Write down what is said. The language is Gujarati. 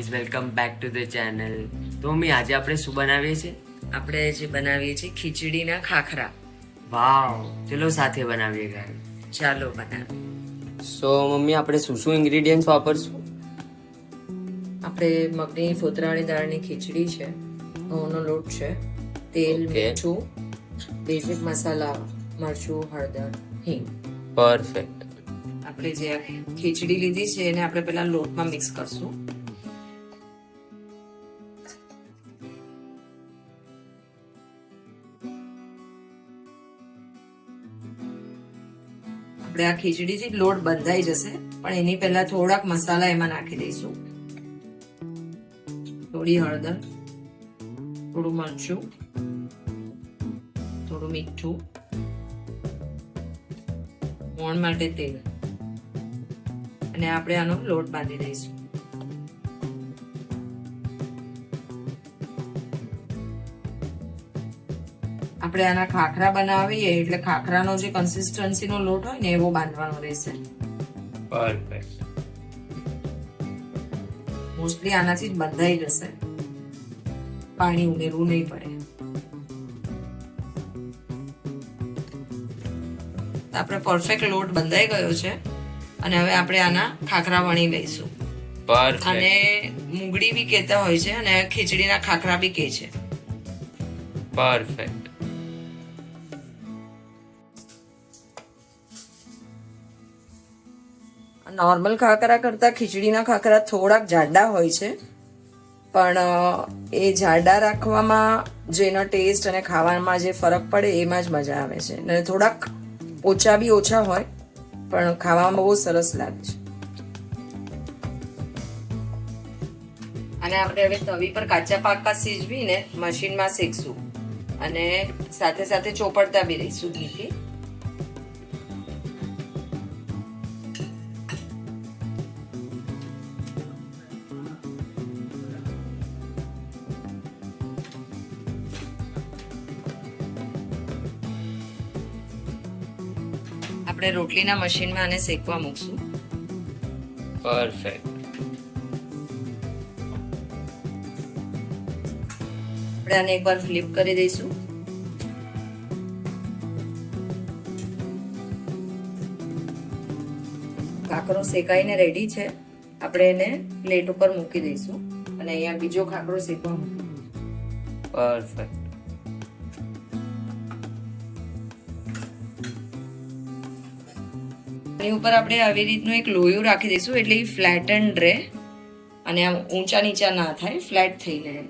Guys, welcome back to the channel. તો મમ્મી, આજે આપણે શું બનાવીએ છીએ? આપણે જે બનાવીએ છીએ ખીચડીના ખાખરા. વાવ, ચલો સાથે બનાવીએ ગાઈઝ. ચાલો બનાવ. સો મમ્મી, આપણે શું શું ઇન્ગ્રેડિયન્ટ્સ વાપરશું? આપણે મગની ફોતરાળી દાળની ખીચડી છે, ઘઉંનો લોટ છે, તેલ, Okay. મીઠું, બેઝિક મસાલા, મરચું, હળદર, હિંગ. પરફેક્ટ. આપણે જે આ ખીચડી લીધી છે એને આપણે પહેલા લોટમાં મિક્સ કરશું. આપણે આ ખીચડીથી લોટ બંધાઈ જશે, પણ એની પહેલા થોડાક મસાલા એમાં નાખી દઈશું. થોડી હળદર, થોડું મરચું, થોડું મીઠું, મોણ માટે તેલ, અને આપણે આનો લોટ બાંધી દઈશું. આપણે આના ખાખરા બનાવીએ એટલે ખાખરાનો જે કન્સિસ્ટન્સીનો લોટ હોય ને એવો બાંધવાનો રહેશે. પરફેક્ટ. મોસ્ટલી આનાથી જ બંધાઈ જશે, પાણી ઉમેરવું નહીં પડે. આપણે પરફેક્ટ લોટ બંધાઈ ગયો છે અને હવે આપણે આના ખાખરા વણી લઈશું. પરફેક્ટ. અને મુગડી બી કહેતા હોય છે અને ખીચડીના ખાખરા બી કહે છે. પરફેક્ટ. નોર્મલ ખાખરા કરતા ખીચડીના ખાખરા થોડાક જાડા હોય છે, પણ એ જાડા રાખવામાં જેનો ટેસ્ટ અને ખાવામાં જે ફરક પડે એમાં જ મજા આવે છે. અને થોડાક ઓછા હોય પણ ખાવામાં બહુ સરસ લાગે છે. અને આપણે હવે તવી પર કાચા પાકા સીજવીને મશીનમાં શેકશું અને સાથે સાથે ચોપડતા બી રહીશું ઘીથી. આપણે રોટલીના મશીનમાં આને શેકવા મૂકશું. પરફેક્ટ. આપણે આને એકવાર ફ્લિપ કરી દઈશું. ખાખરો શેકાઈને રેડી છે. આપણે એને પ્લેટ ઉપર મૂકી દઈશું અને અહીંયા બીજો ખાખરો શેકવા મૂકીશું. પરફેક્ટ. એની ઉપર આપણે આવી રીતનું એક લોયું રાખી દઈશું એટલે એ ફ્લેટ એન્ડ રહે અને આમ ઊંચા નીચા ના થાય, ફ્લેટ થઈ રહે.